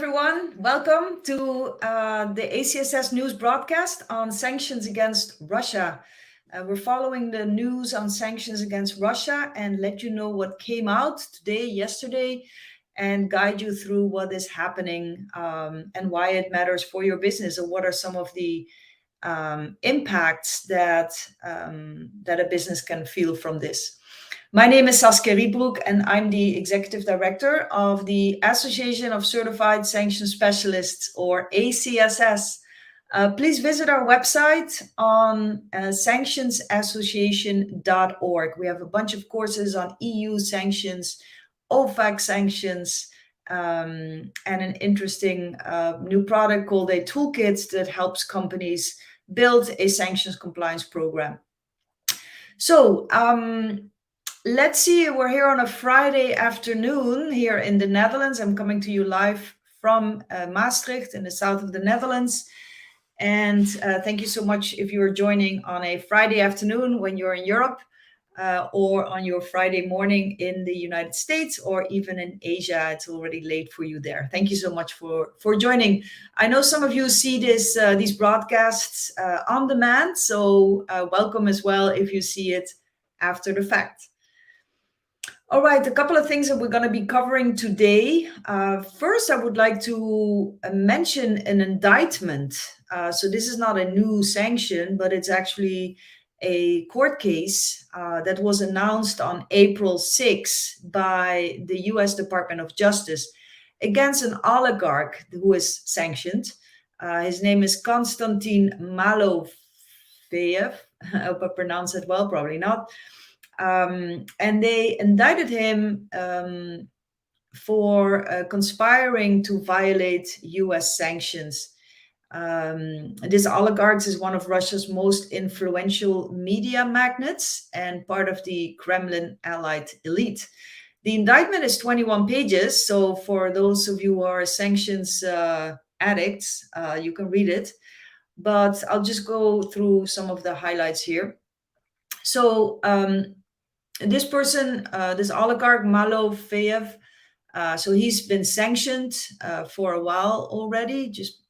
everyone. Welcome to the ACSS news broadcast on sanctions against Russia. We're following the news on sanctions against Russia and let you know what came out today, yesterday, and guide you through what is happening and why it matters for your business, and what are some of the impacts that a business can feel from this. My name is Saskia Rietbroek, and I'm the Executive Director of the Association of Certified Sanction Specialists, or ACSS. Please visit our website on sanctionsassociation.org. We have a bunch of courses on EU sanctions, OFAC sanctions, and an interesting new product called a toolkit that helps companies build a sanctions compliance program. So, let's see, we're here on a Friday afternoon here in the Netherlands. I'm coming to you live from Maastricht in the south of the Netherlands. And thank you so much if you're joining on a Friday afternoon when you're in Europe, or on your Friday morning in the United States, or even in Asia. It's already late for you there. Thank you so much for joining. I know some of you see these broadcasts on demand, so welcome as well if you see it after the fact. All right, a couple of things that we're going to be covering today. First, I would like to mention an indictment. So this is not a new sanction, but it's actually a court case that was announced on April 6 by the US Department of Justice against an oligarch who is sanctioned. His name is Konstantin Malofeyev. I hope I pronounced it well, probably not. And they indicted him for conspiring to violate US sanctions. This oligarch is one of Russia's most influential media magnates and part of the Kremlin allied elite. The indictment is 21 pages, so for those of you who are sanctions addicts, you can read it. But I'll just go through some of the highlights here. So this person, this oligarch Malofeyev, so he's been sanctioned for a while already, just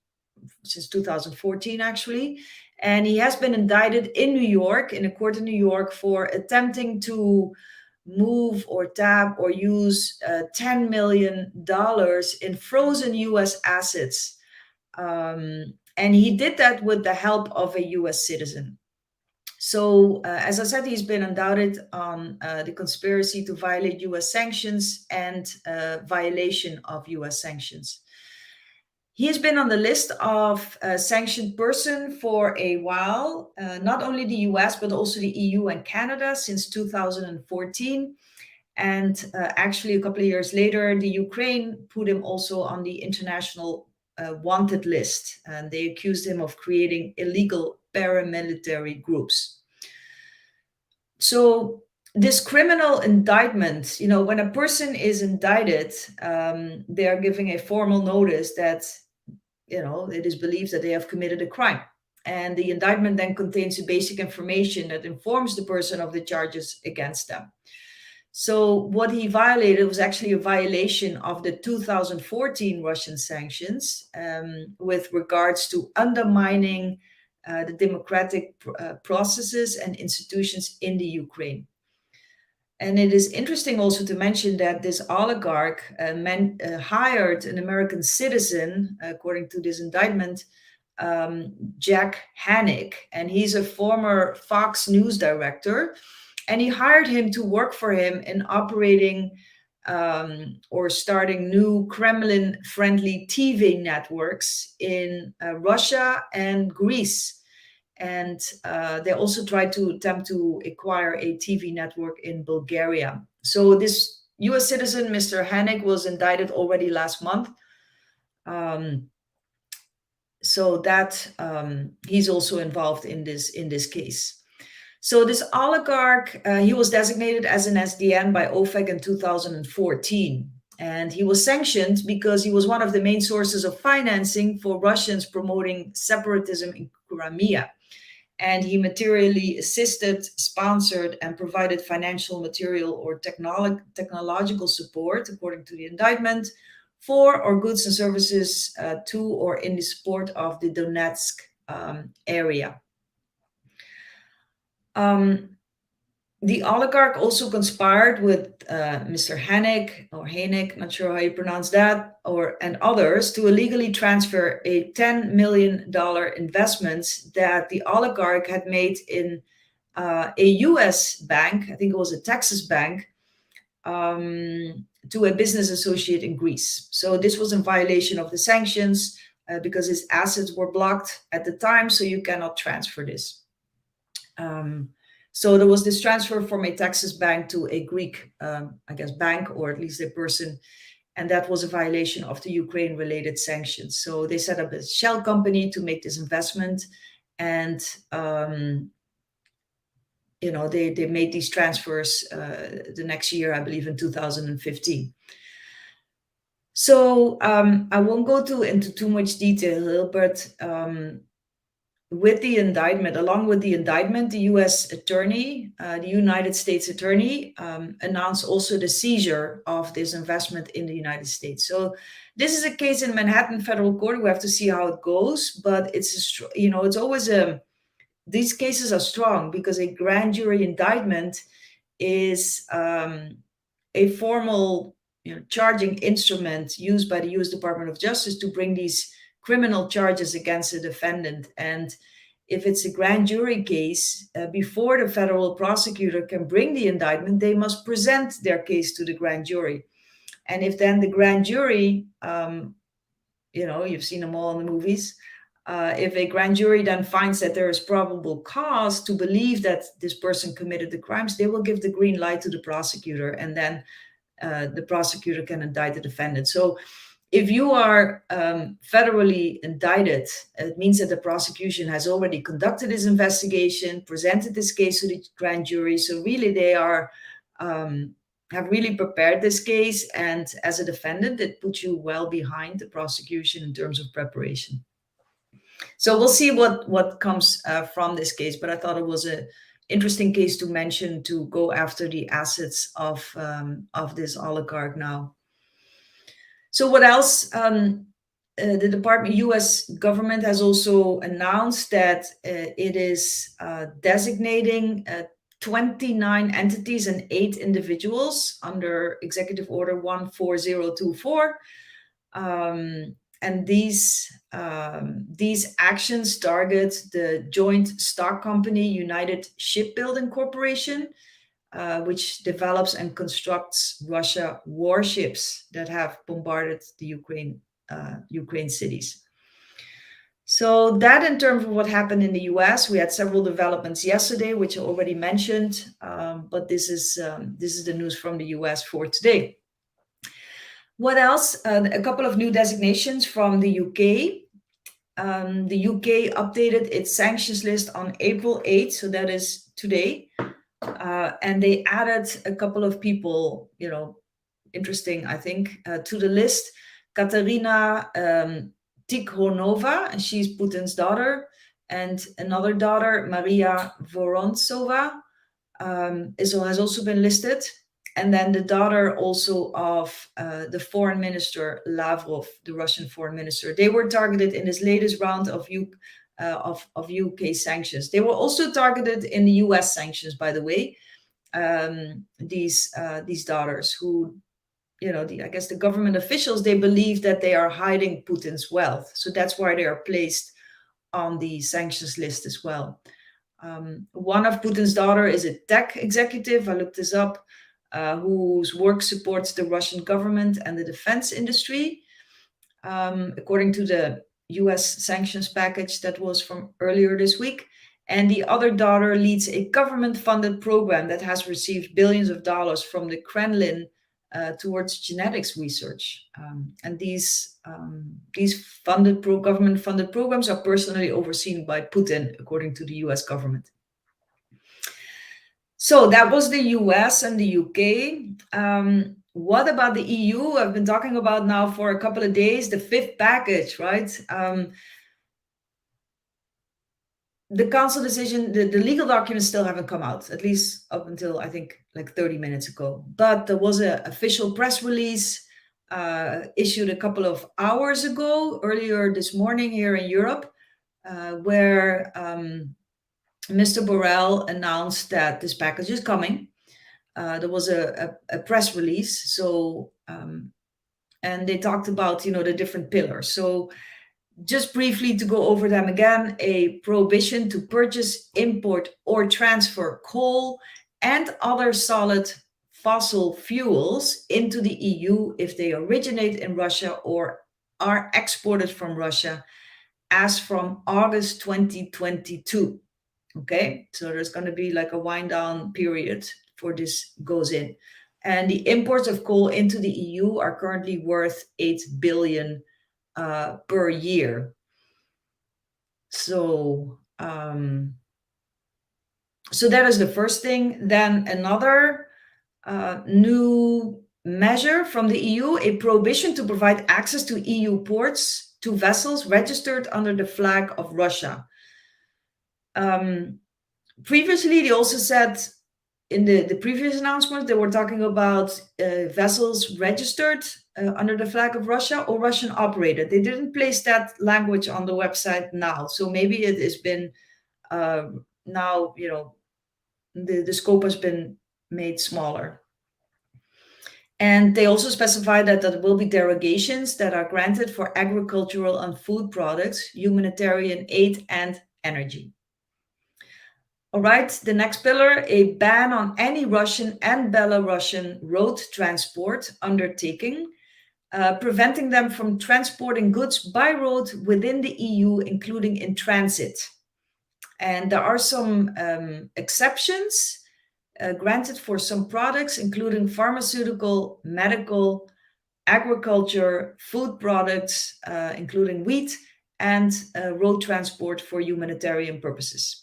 since 2014 actually, and he has been indicted in New York, in a court in New York, for attempting to move or tap or use $10 million in frozen US assets, and he did that with the help of a US citizen. So, as I said, he's been indicted on the conspiracy to violate US sanctions and violation of US sanctions. He has been on the list of a sanctioned person for a while, not only the US, but also the EU and Canada since 2014. And actually, a couple of years later, the Ukraine put him also on the international wanted list, and they accused him of creating illegal paramilitary groups. So this criminal indictment, you know, when a person is indicted, they are giving a formal notice that, you know, it is believed that they have committed a crime. And the indictment then contains the basic information that informs the person of the charges against them. So what he violated was actually a violation of the 2014 Russian sanctions with regards to undermining the democratic processes and institutions in the Ukraine. And it is interesting also to mention that this oligarch hired an American citizen, according to this indictment, Jack Hannick, and he's a former Fox News director. And he hired him to work for him in operating or starting new Kremlin-friendly TV networks in Russia and Greece. And they also tried to attempt to acquire a TV network in Bulgaria. So this US citizen, Mr. Hannick, was indicted already last month. So that he's also involved in this case. So this oligarch, he was designated as an SDN by OFAC in 2014. And he was sanctioned because he was one of the main sources of financing for Russians promoting separatism in Crimea. And he materially assisted, sponsored, and provided financial, material, or technological support, according to the indictment, for or goods and services to or in the support of the Donetsk area. The oligarch also conspired with Mr. Hanek, not sure how you pronounce that, and others to illegally transfer a $10 million investment that the oligarch had made in a U.S. bank, I think it was a Texas bank, to a business associate in Greece. So this was in violation of the sanctions because his assets were blocked at the time, so you cannot transfer this. So there was this transfer from a Texas bank to a Greek, I guess, bank, or at least a person, and that was a violation of the Ukraine-related sanctions. So they set up a shell company to make this investment, and they made these transfers the next year, I believe, in 2015. So I won't go into too much detail, but with the indictment, along with the indictment, the U.S. attorney, the United States attorney, announced also the seizure of this investment in the United States. So this is a case in Manhattan Federal Court. We have to see how it goes, but it's always these cases are strong because a grand jury indictment is a formal charging instrument used by the U.S. Department of Justice to bring these criminal charges against a defendant. And if it's a grand jury case, before the federal prosecutor can bring the indictment, they must present their case to the grand jury. And if then the grand jury, you've seen them all in the movies, if a grand jury then finds that there is probable cause to believe that this person committed the crimes, they will give the green light to the prosecutor, and then the prosecutor can indict the defendant. So if you are federally indicted, it means that the prosecution has already conducted this investigation, presented this case to the grand jury. So really they are have really prepared this case, and as a defendant, it puts you well behind the prosecution in terms of preparation. So we'll see what comes from this case, but I thought it was an interesting case to mention, to go after the assets of this oligarch now. So what else? The U.S. government has also announced that it is designating 29 entities and 8 individuals under Executive Order 14024. And these actions target the joint stock company United Shipbuilding Corporation, which develops and constructs Russia warships that have bombarded the Ukraine cities. So that, in terms of what happened in the US, we had several developments yesterday, which I already mentioned, but this is the news from the US for today. What else? A couple of new designations from the UK. The UK updated its sanctions list on April 8th, so that is today. And they added a couple of people, interesting, I think, to the list. Katerina Tikhonova, and she's Putin's daughter, and another daughter, Maria Vorontsova, has also been listed. And then the daughter also of the foreign minister, Lavrov, the Russian foreign minister. They were targeted in this latest round of UK sanctions. They were also targeted in the US sanctions, by the way. These daughters who, I guess the government officials, they believe that they are hiding Putin's wealth. So that's why they are placed on the sanctions list as well. One of Putin's daughter is a tech executive. I looked this up. Whose work supports the Russian government and the defense industry, according to the US sanctions package that was from earlier this week. And the other daughter leads a government-funded program that has received billions of dollars from the Kremlin towards genetics research. And these government-funded programs are personally overseen by Putin, according to the US government. So that was the US and the UK. What about the EU? I've been talking about now for a couple of days, the 5th package, right? The council decision, the legal documents still haven't come out, at least up until, I think, like 30 minutes ago. But there was an official press release issued a couple of hours ago, earlier this morning here in Europe, where Mr. Borrell announced that this package is coming. There was a press release, so and they talked about the different pillars. So just briefly to go over them again: a prohibition to purchase, import, or transfer coal and other solid fossil fuels into the EU if they originate in Russia or are exported from Russia as from August 2022. Okay, so there's going to be like a wind down period for this goes in. And the imports of coal into the EU are currently worth 8 billion per year. So so that is the first thing. Then another new measure from the EU: a prohibition to provide access to EU ports to vessels registered under the flag of Russia. Previously, they also said in the previous announcement, they were talking about vessels registered under the flag of Russia or Russian operated. They didn't place that language on the website now. So maybe it has been now, the scope has been made smaller. And they also specify that there will be derogations that are granted for agricultural and food products, humanitarian aid, and energy. All right, the next pillar: a ban on any Russian and Belarusian road transport undertaking, preventing them from transporting goods by road within the EU, including in transit. And there are some exceptions granted for some products, including pharmaceutical, medical, agriculture, food products, including wheat, and road transport for humanitarian purposes.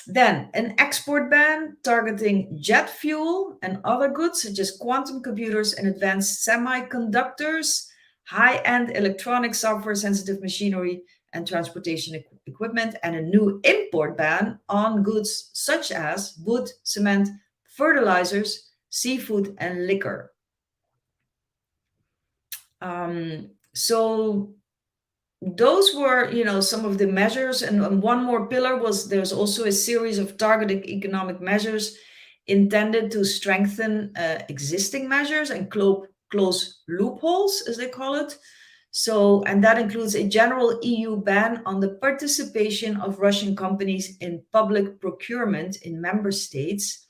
Then an export ban targeting jet fuel and other goods such as quantum computers and advanced semiconductors, high-end electronic software-sensitive machinery and transportation equipment, and a new import ban on goods such as wood, cement, fertilizers, seafood, and liquor. So those were, some of the measures. And one more pillar was there's also a series of targeted economic measures intended to strengthen existing measures and close loopholes, as they call it. So, and that includes a general EU ban on the participation of Russian companies in public procurement in member states,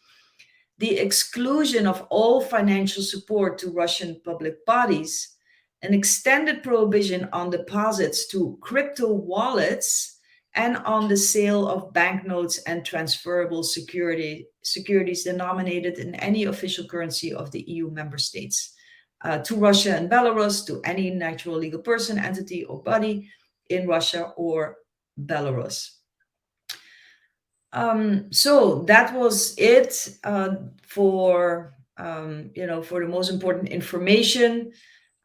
the exclusion of all financial support to Russian public bodies, an extended prohibition on deposits to crypto wallets, and on the sale of banknotes and transferable securities denominated in any official currency of the EU member states to Russia and Belarus, to any natural legal person, entity, or body in Russia or Belarus. So that was it for the most important information.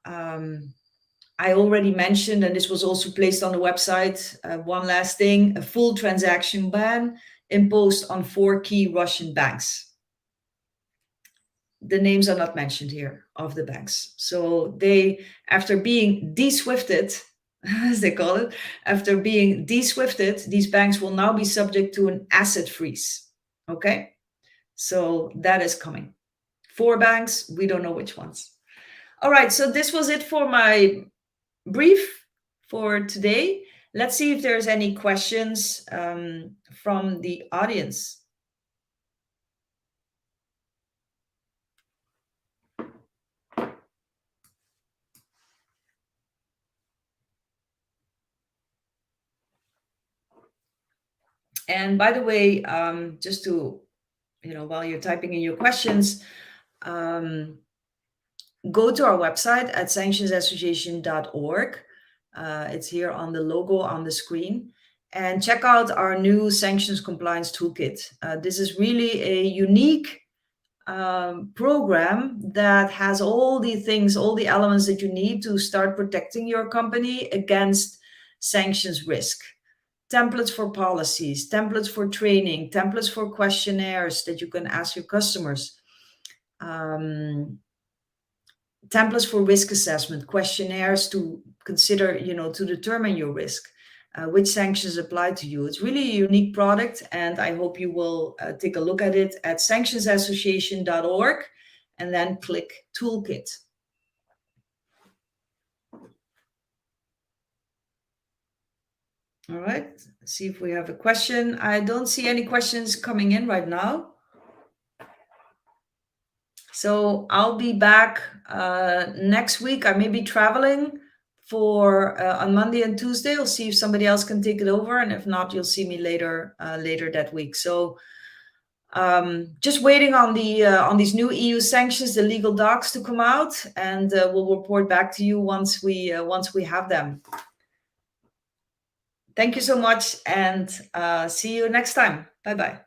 I already mentioned, and this was also placed on the website, one last thing: a full transaction ban imposed on 4 key Russian banks. The names are not mentioned here of the banks. So they, after being de-swifted, as they call it, after being de-swifted, these banks will now be subject to an asset freeze. Okay, so that is coming. 4 banks, we don't know which ones. All right, so this was it for my brief for today. Let's see if there's any questions from the audience. And by the way, just to, while you're typing in your questions, go to our website at sanctionsassociation.org. It's here on the logo on the screen. And check out our new sanctions compliance toolkit. This is really a unique program that has all the things, all the elements that you need to start protecting your company against sanctions risk. Templates for policies, templates for training, templates for questionnaires that you can ask your customers. templates for risk assessment, questionnaires to consider, to determine your risk, which sanctions apply to you. It's really a unique product, and I hope you will take a look at it at sanctionsassociation.org and then click Toolkit. All right, let's see if we have a question. I don't see any questions coming in right now. So I'll be back next week. I may be traveling for on Monday and Tuesday. I'll see if somebody else can take it over, and if not, you'll see me later that week. So just waiting on these new EU sanctions, the legal docs to come out, and we'll report back to you once we have them. Thank you so much, and see you next time. Bye bye.